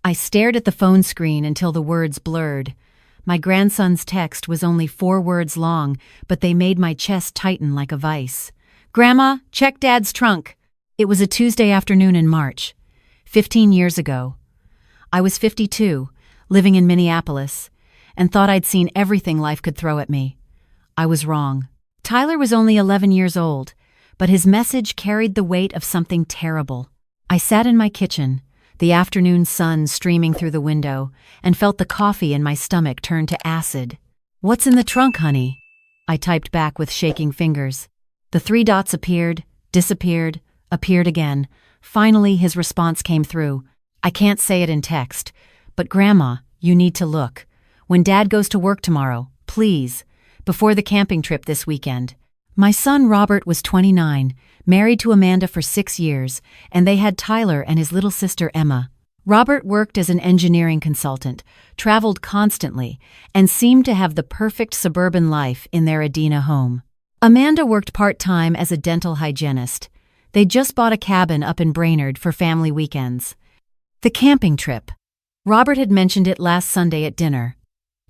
I stared at the phone screen until the words blurred. My grandson's text was only 4 words long, but they made my chest tighten like a vice. "Grandma, check Dad's trunk." It was a Tuesday afternoon in March, 15 years ago. I was 52, living in Minneapolis, and thought I'd seen everything life could throw at me. I was wrong. Tyler was only 11 years old, but his message carried the weight of something terrible. I sat in my kitchen, the afternoon sun streaming through the window, and felt the coffee in my stomach turn to acid. "What's in the trunk, honey?" I typed back with shaking fingers. The 3 dots appeared, disappeared, appeared again. Finally, his response came through. "I can't say it in text, but Grandma, you need to look. When Dad goes to work tomorrow, please, before the camping trip this weekend." My son Robert was 29, married to Amanda for 6 years, and they had Tyler and his little sister Emma. Robert worked as an engineering consultant, traveled constantly, and seemed to have the perfect suburban life in their Edina home. Amanda worked part-time as a dental hygienist. They'd just bought a cabin up in Brainerd for family weekends. The camping trip. Robert had mentioned it last Sunday at dinner.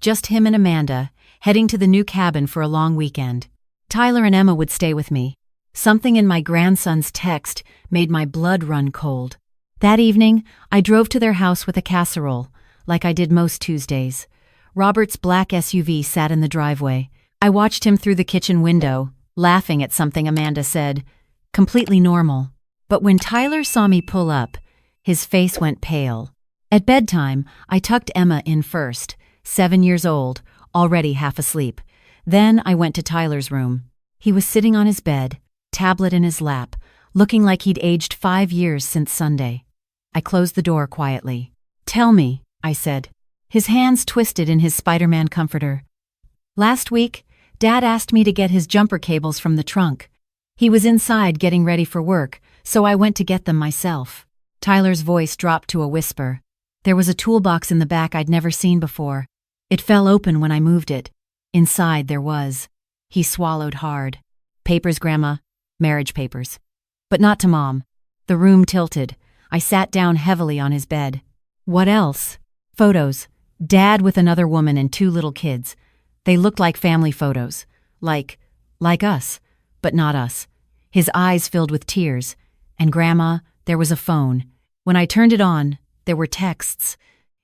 Just him and Amanda, heading to the new cabin for a long weekend. Tyler and Emma would stay with me. Something in my grandson's text made my blood run cold. That evening, I drove to their house with a casserole, like I did most Tuesdays. Robert's black SUV sat in the driveway. I watched him through the kitchen window, laughing at something Amanda said. Completely normal. But when Tyler saw me pull up, his face went pale. At bedtime, I tucked Emma in first, 7 years old, already half asleep. Then I went to Tyler's room. He was sitting on his bed, tablet in his lap, looking like he'd aged 5 years since Sunday. I closed the door quietly. "Tell me," I said. His hands twisted in his Spider-Man comforter. "Last week, Dad asked me to get his jumper cables from the trunk. He was inside getting ready for work, so I went to get them myself." Tyler's voice dropped to a whisper. There was a toolbox in the back I'd never seen before. It fell open when I moved it. Inside there was. He swallowed hard. "Papers, Grandma. Marriage papers. But not to Mom." The room tilted. I sat down heavily on his bed. "What else?" "Photos. Dad with another woman and 2 little kids. They looked like family photos. Like us, but not us." His eyes filled with tears. "And Grandma, there was a phone. When I turned it on, there were texts.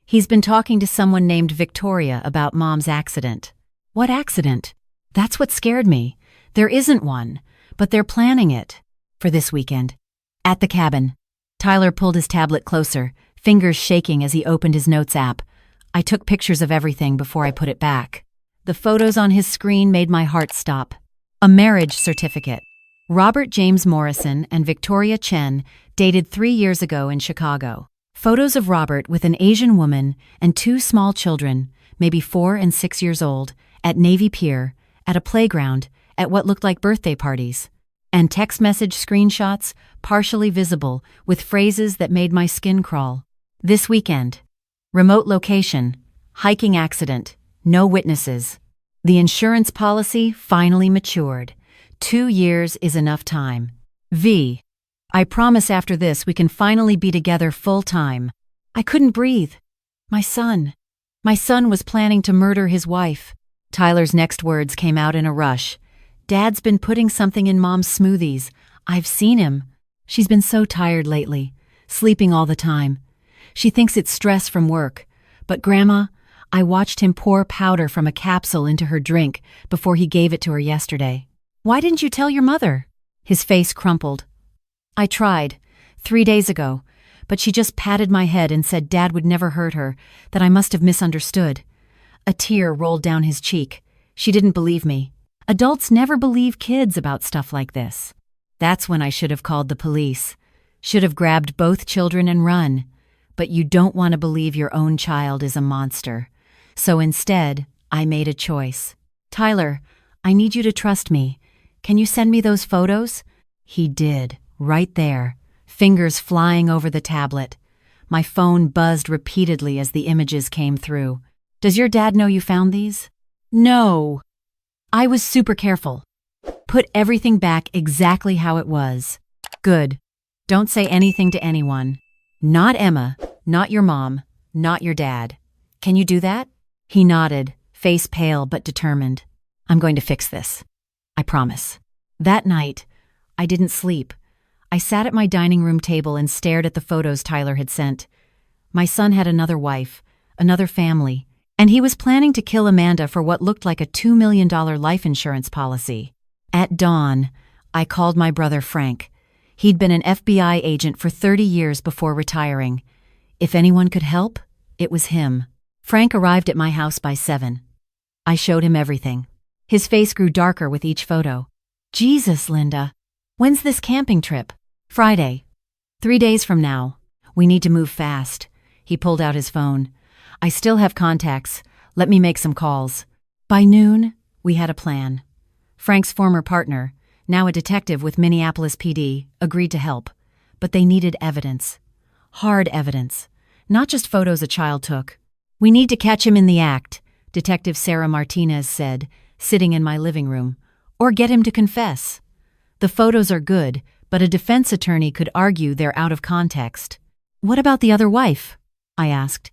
He's been talking to someone named Victoria about Mom's accident." "What accident?" "That's what scared me. There isn't one, but they're planning it. For this weekend. At the cabin." Tyler pulled his tablet closer, fingers shaking as he opened his notes app. I took pictures of everything before I put it back. The photos on his screen made my heart stop. A marriage certificate. Robert James Morrison and Victoria Chen dated 3 years ago in Chicago. Photos of Robert with an Asian woman and 2 small children, maybe 4 and 6 years old, at Navy Pier, at a playground, at what looked like birthday parties. And text message screenshots, partially visible, with phrases that made my skin crawl. "This weekend. Remote location. Hiking accident. No witnesses." The insurance policy finally matured. 2 years is enough time. V. "I promise after this we can finally be together full time." I couldn't breathe. My son was planning to murder his wife. Tyler's next words came out in a rush. "Dad's been putting something in Mom's smoothies. I've seen him. She's been so tired lately, sleeping all the time. She thinks it's stress from work. But Grandma, I watched him pour powder from a capsule into her drink before he gave it to her yesterday." "Why didn't you tell your mother?" His face crumpled. "I tried, 3 days ago, but she just patted my head and said Dad would never hurt her, that I must have misunderstood." A tear rolled down his cheek. She didn't believe me. Adults never believe kids about stuff like this. That's when I should have called the police. Should have grabbed both children and run. But you don't want to believe your own child is a monster. So instead, I made a choice. "Tyler, I need you to trust me. Can you send me those photos?" He did, right there, fingers flying over the tablet. My phone buzzed repeatedly as the images came through. "Does your dad know you found these?" "No." I was super careful. Put everything back exactly how it was. "Good. Don't say anything to anyone. Not Emma, not your mom, not your dad. Can you do that? He nodded, face pale but determined. I'm going to fix this. I promise. That night, I didn't sleep. I sat at my dining room table and stared at the photos Tyler had sent. My son had another wife, another family, and he was planning to kill Amanda for what looked like a $2 million life insurance policy. At dawn, I called my brother Frank. He'd been an FBI agent for 30 years before retiring. If anyone could help, it was him. Frank arrived at my house by 7. I showed him everything. His face grew darker with each photo. Jesus, Linda. When's this camping trip? Friday. 3 days from now. We need to move fast. He pulled out his phone. I still have contacts. Let me make some calls. By noon, we had a plan. Frank's former partner, now a detective with Minneapolis PD, agreed to help. But they needed evidence. Hard evidence. Not just photos a child took. We need to catch him in the act, Detective Sarah Martinez said, sitting in my living room. Or get him to confess. The photos are good, but a defense attorney could argue they're out of context. What about the other wife? I asked.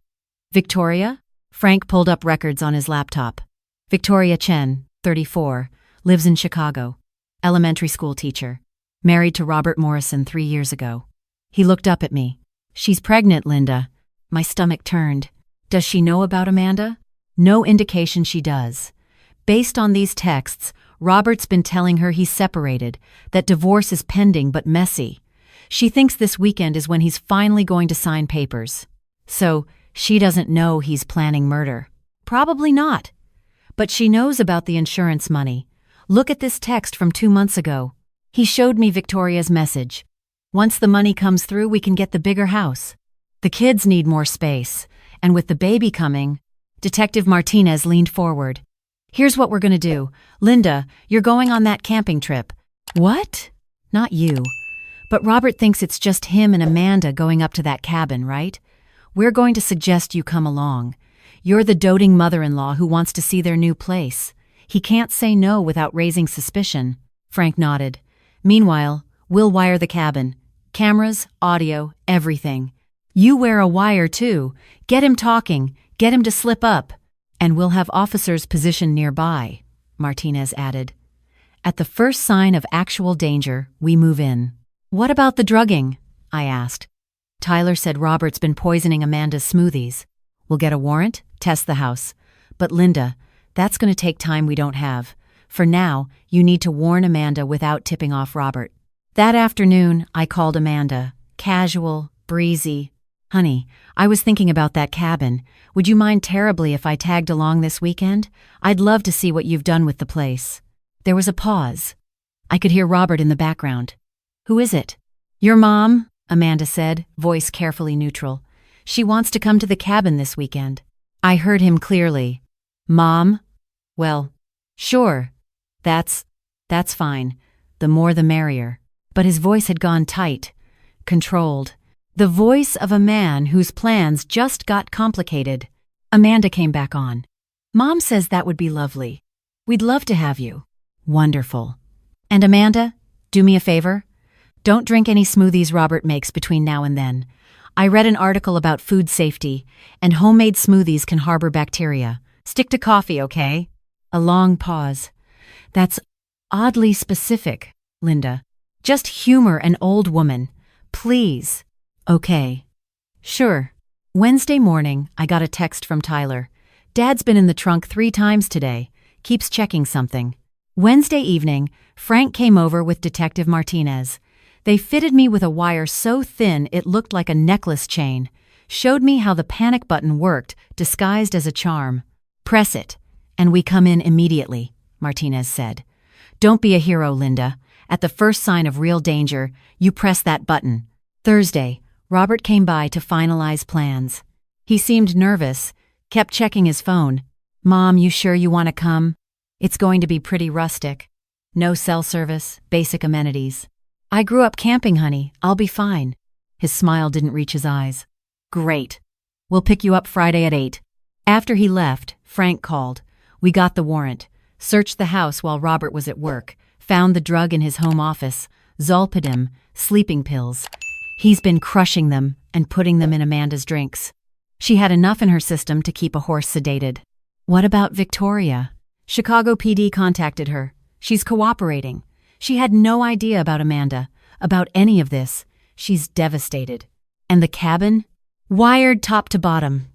Victoria? Frank pulled up records on his laptop. Victoria Chen, 34, lives in Chicago. Elementary school teacher. Married to Robert Morrison 3 years ago. He looked up at me. She's pregnant, Linda. My stomach turned. Does she know about Amanda? No indication she does. Based on these texts, Robert's been telling her he's separated, that divorce is pending but messy. She thinks this weekend is when he's finally going to sign papers. So, she doesn't know he's planning murder. Probably not. But she knows about the insurance money. Look at this text from 2 months ago. He showed me Victoria's message. Once the money comes through, we can get the bigger house. The kids need more space. And with the baby coming, Detective Martinez leaned forward. Here's what we're gonna do. Linda, you're going on that camping trip. What? Not you. But Robert thinks it's just him and Amanda going up to that cabin, right? We're going to suggest you come along. You're the doting mother-in-law who wants to see their new place. He can't say no without raising suspicion. Frank nodded. Meanwhile, we'll wire the cabin. Cameras, audio, everything. You wear a wire too. Get him talking. Get him to slip up. And we'll have officers positioned nearby, Martinez added. At the first sign of actual danger, we move in. What about the drugging? I asked. Tyler said Robert's been poisoning Amanda's smoothies. We'll get a warrant, test the house. But Linda, that's going to take time we don't have. For now, you need to warn Amanda without tipping off Robert. That afternoon, I called Amanda. Casual, breezy. Honey, I was thinking about that cabin. Would you mind terribly if I tagged along this weekend? I'd love to see what you've done with the place. There was a pause. I could hear Robert in the background. Who is it? Your mom, Amanda said, voice carefully neutral. She wants to come to the cabin this weekend. I heard him clearly. Mom? Well, sure. That's fine. The more the merrier. But his voice had gone tight, controlled. The voice of a man whose plans just got complicated. Amanda came back on. Mom says that would be lovely. We'd love to have you. Wonderful. And Amanda, do me a favor. Don't drink any smoothies Robert makes between now and then. I read an article about food safety, and homemade smoothies can harbor bacteria. Stick to coffee, okay? A long pause. That's oddly specific, Linda. Just humor an old woman. Please. Okay. Sure. Wednesday morning, I got a text from Tyler. Dad's been in the trunk 3 times today. Keeps checking something. Wednesday evening, Frank came over with Detective Martinez. They fitted me with a wire so thin it looked like a necklace chain. Showed me how the panic button worked, disguised as a charm. Press it, and we come in immediately, Martinez said. Don't be a hero, Linda. At the first sign of real danger, you press that button. Thursday, Robert came by to finalize plans. He seemed nervous, kept checking his phone. Mom, you sure you want to come? It's going to be pretty rustic. No cell service, basic amenities. I grew up camping, honey. I'll be fine. His smile didn't reach his eyes. Great. We'll pick you up Friday at 8. After he left, Frank called. We got the warrant. Searched the house while Robert was at work. Found the drug in his home office. Zolpidem, sleeping pills. He's been crushing them and putting them in Amanda's drinks. She had enough in her system to keep a horse sedated. What about Victoria? Chicago PD contacted her. She's cooperating. She had no idea about Amanda, about any of this. She's devastated. And the cabin? Wired top to bottom.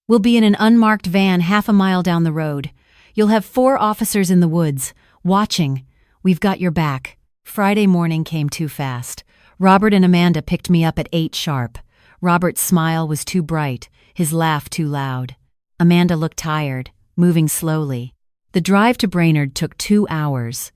We'll be in an unmarked van half a mile down the road. You'll have 4 officers in the woods, watching. We've got your back. Friday morning came too fast. Robert and Amanda picked me up at 8 sharp. Robert's smile was too bright, his laugh too loud. Amanda looked tired, moving slowly. The drive to Brainerd took 2 hours.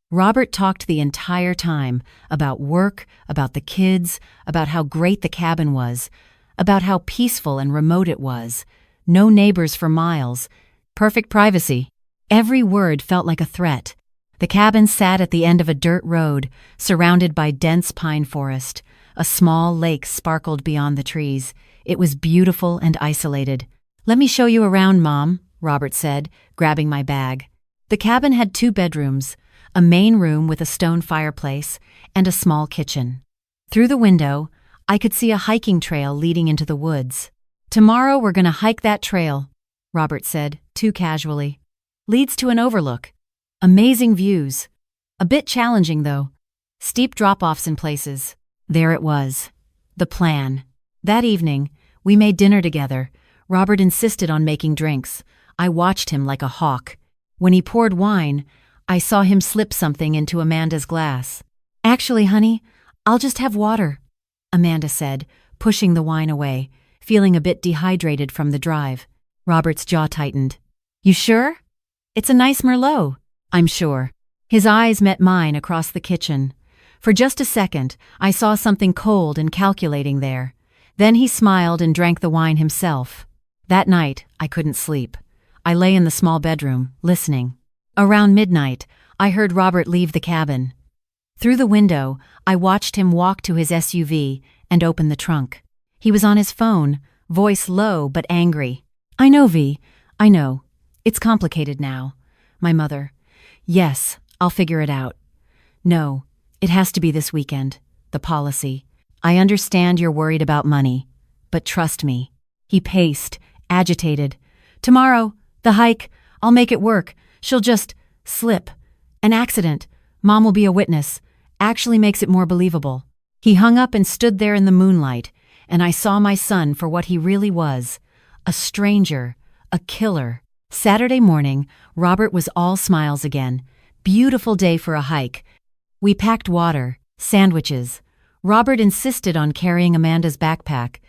Robert talked the entire time about work, about the kids, about how great the cabin was, about how peaceful and remote it was. No neighbors for miles. Perfect privacy. Every word felt like a threat. The cabin sat at the end of a dirt road, surrounded by dense pine forest. A small lake sparkled beyond the trees. It was beautiful and isolated. "Let me show you around, Mom," Robert said, grabbing my bag. The cabin had 2 bedrooms, a main room with a stone fireplace, and a small kitchen. Through the window, I could see a hiking trail leading into the woods. "Tomorrow we're going to hike that trail," Robert said, too casually. "Leads to an overlook. Amazing views. A bit challenging, though. Steep drop-offs in places." There it was. The plan. That evening, we made dinner together. Robert insisted on making drinks. I watched him like a hawk. When he poured wine, I saw him slip something into Amanda's glass. "Actually, honey, I'll just have water," Amanda said, pushing the wine away, feeling a bit dehydrated from the drive. Robert's jaw tightened. "You sure? It's a nice Merlot." "I'm sure." His eyes met mine across the kitchen. For just a second, I saw something cold and calculating there. Then he smiled and drank the wine himself. That night, I couldn't sleep. I lay in the small bedroom, listening. Around midnight, I heard Robert leave the cabin. Through the window, I watched him walk to his SUV and open the trunk. He was on his phone, voice low but angry. "I know, V. I know. It's complicated now. My mother. Yes, I'll figure it out. No, it has to be this weekend. The policy. I understand you're worried about money, but trust me." He paced, agitated. "Tomorrow, the hike, I'll make it work. She'll just slip. An accident. Mom will be a witness. Actually makes it more believable." He hung up and stood there in the moonlight, and I saw my son for what he really was. A stranger. A killer. Saturday morning, Robert was all smiles again. Beautiful day for a hike. We packed water, sandwiches. Robert insisted on carrying Amanda's backpack.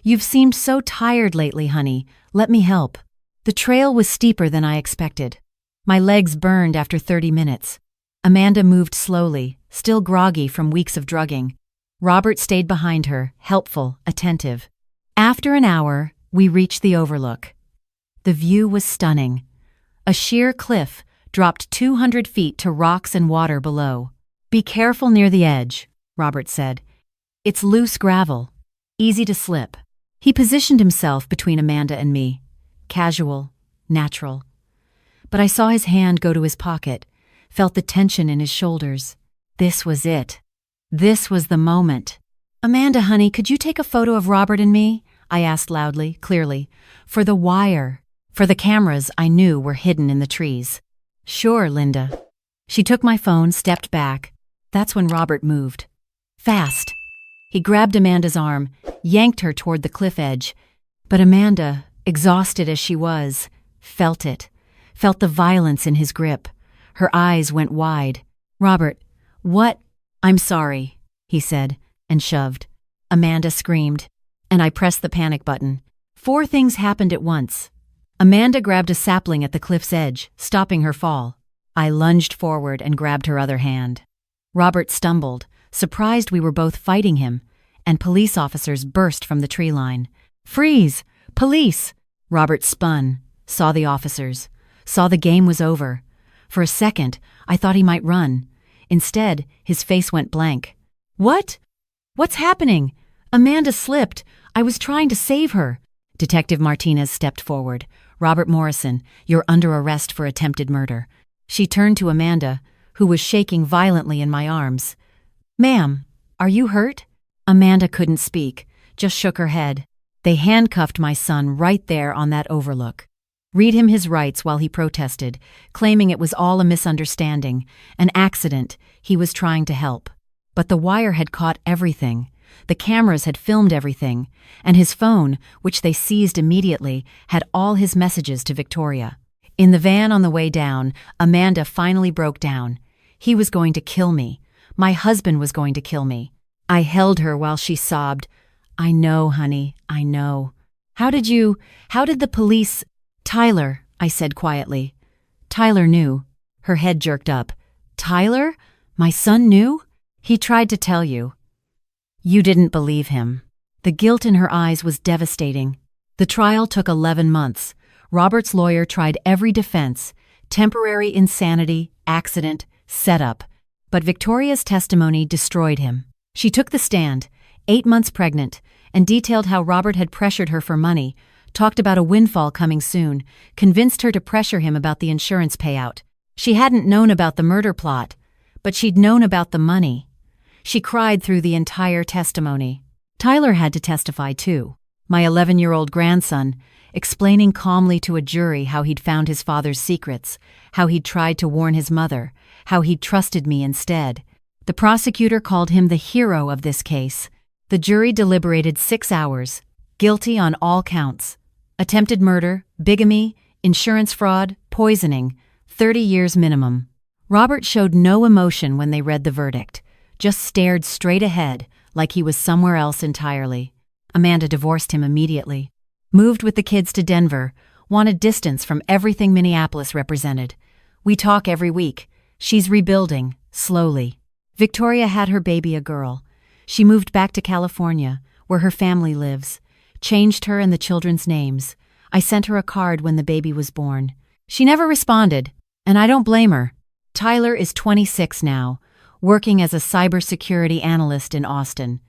"You've seemed so tired lately, honey. Let me help." The trail was steeper than I expected. My legs burned after 30 minutes. Amanda moved slowly, still groggy from weeks of drugging. Robert stayed behind her, helpful, attentive. After an hour, we reached the overlook. The view was stunning. A sheer cliff dropped 200 feet to rocks and water below. "Be careful near the edge," Robert said. "It's loose gravel. Easy to slip." He positioned himself between Amanda and me. Casual, natural. But I saw his hand go to his pocket, felt the tension in his shoulders. This was it. This was the moment. "Amanda, honey, could you take a photo of Robert and me?" I asked loudly, clearly. "For the wire. For the cameras I knew were hidden in the trees." "Sure, Linda." She took my phone, stepped back. That's when Robert moved. Fast. He grabbed Amanda's arm, yanked her toward the cliff edge. But Amanda, exhausted as she was, felt it. Felt the violence in his grip. Her eyes went wide. "Robert, what?" "I'm sorry," he said, and shoved. Amanda screamed, and I pressed the panic button. 4 things happened at once. Amanda grabbed a sapling at the cliff's edge, stopping her fall. I lunged forward and grabbed her other hand. Robert stumbled, surprised we were both fighting him, and police officers burst from the tree line. "Freeze! Police!" Robert spun, saw the officers, saw the game was over. For a second, I thought he might run. Instead, his face went blank. "What? What's happening? Amanda slipped. I was trying to save her." Detective Martinez stepped forward. "Robert Morrison, you're under arrest for attempted murder." She turned to Amanda, who was shaking violently in my arms. "Ma'am, are you hurt?" Amanda couldn't speak, just shook her head. They handcuffed my son right there on that overlook. Read him his rights while he protested, claiming it was all a misunderstanding, an accident, he was trying to help. But the wire had caught everything. The cameras had filmed everything, and his phone, which they seized immediately, had all his messages to Victoria. In the van on the way down, Amanda finally broke down. He was going to kill me. My husband was going to kill me. I held her while she sobbed. I know, honey, I know. How did the police— Tyler, I said quietly. Tyler knew. Her head jerked up. Tyler? My son knew? He tried to tell you. You didn't believe him. The guilt in her eyes was devastating. The trial took 11 months. Robert's lawyer tried every defense: temporary insanity, accident, setup. But Victoria's testimony destroyed him. She took the stand, 8 months pregnant, and detailed how Robert had pressured her for money, talked about a windfall coming soon, convinced her to pressure him about the insurance payout. She hadn't known about the murder plot, but she'd known about the money. She cried through the entire testimony. Tyler had to testify too, my 11-year-old grandson, explaining calmly to a jury how he'd found his father's secrets, how he'd tried to warn his mother, how he'd trusted me instead. The prosecutor called him the hero of this case. The jury deliberated 6 hours, guilty on all counts. Attempted murder, bigamy, insurance fraud, poisoning, 30 years minimum. Robert showed no emotion when they read the verdict, just stared straight ahead like he was somewhere else entirely. Amanda divorced him immediately. Moved with the kids to Denver, wanted distance from everything Minneapolis represented. We talk every week. She's rebuilding, slowly. Victoria had her baby a girl. She moved back to California, where her family lives. Changed her and the children's names. I sent her a card when the baby was born. She never responded, and I don't blame her. Tyler is 26 now, working as a cybersecurity analyst in Austin.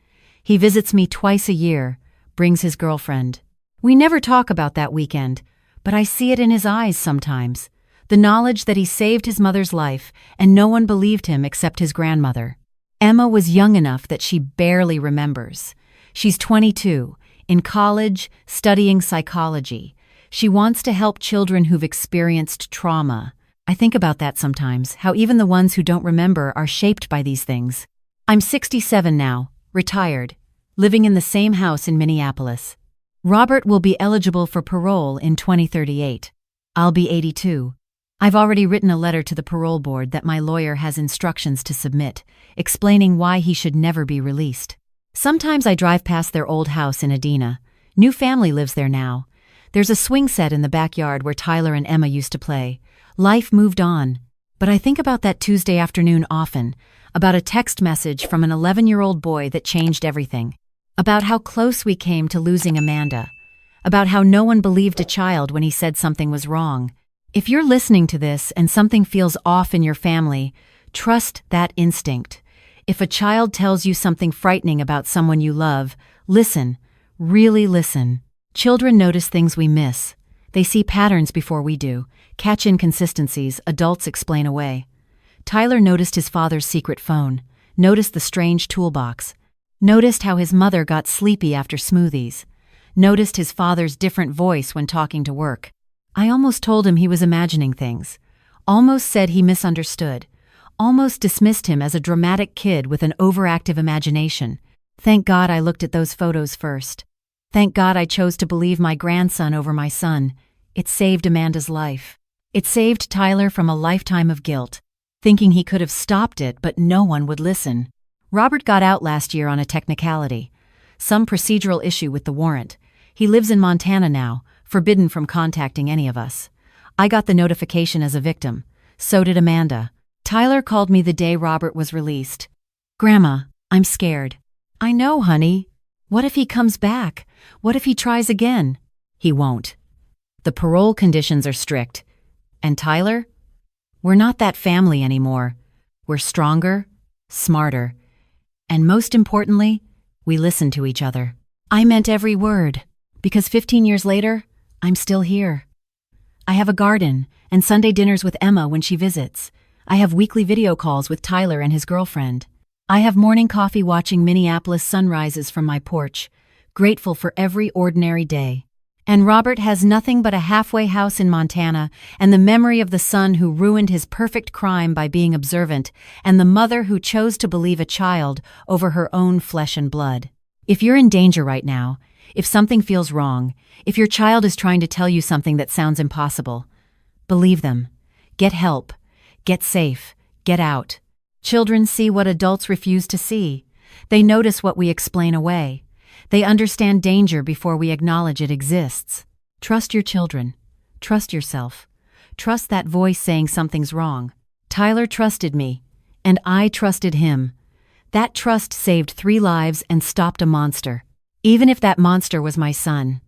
He visits me twice a year, brings his girlfriend. We never talk about that weekend, but I see it in his eyes sometimes. The knowledge that he saved his mother's life and no one believed him except his grandmother. Emma was young enough that she barely remembers. She's 22, in college, studying psychology. She wants to help children who've experienced trauma. I think about that sometimes, how even the ones who don't remember are shaped by these things. I'm 67 now, retired, living in the same house in Minneapolis. Robert will be eligible for parole in 2038. I'll be 82. I've already written a letter to the parole board that my lawyer has instructions to submit, explaining why he should never be released. Sometimes I drive past their old house in Edina. New family lives there now. There's a swing set in the backyard where Tyler and Emma used to play. Life moved on. But I think about that Tuesday afternoon often, about a text message from an 11-year-old boy that changed everything. About how close we came to losing Amanda. About how no one believed a child when he said something was wrong. If you're listening to this and something feels off in your family, trust that instinct. If a child tells you something frightening about someone you love, listen, really listen. Children notice things we miss. They see patterns before we do, catch inconsistencies adults explain away. Tyler noticed his father's secret phone, noticed the strange toolbox, noticed how his mother got sleepy after smoothies, noticed his father's different voice when talking to work. I almost told him he was imagining things, almost said he misunderstood, almost dismissed him as a dramatic kid with an overactive imagination. Thank God I looked at those photos first. Thank God I chose to believe my grandson over my son. It saved Amanda's life. It saved Tyler from a lifetime of guilt, thinking he could have stopped it, but no one would listen. Robert got out last year on a technicality, some procedural issue with the warrant. He lives in Montana now, forbidden from contacting any of us. I got the notification as a victim. So did Amanda. Tyler called me the day Robert was released. Grandma, I'm scared. I know, honey. What if he comes back? What if he tries again? He won't. The parole conditions are strict. And Tyler? We're not that family anymore. We're stronger, smarter, and most importantly, we listen to each other. I meant every word, because 15 years later, I'm still here. I have a garden and Sunday dinners with Emma when she visits. I have weekly video calls with Tyler and his girlfriend. I have morning coffee watching Minneapolis sunrises from my porch, grateful for every ordinary day. And Robert has nothing but a halfway house in Montana, and the memory of the son who ruined his perfect crime by being observant, and the mother who chose to believe a child over her own flesh and blood. If you're in danger right now, if something feels wrong, if your child is trying to tell you something that sounds impossible, believe them. Get help. Get safe. Get out. Children see what adults refuse to see. They notice what we explain away. They understand danger before we acknowledge it exists. Trust your children. Trust yourself. Trust that voice saying something's wrong. Tyler trusted me, and I trusted him. That trust saved 3 lives and stopped a monster. Even if that monster was my son.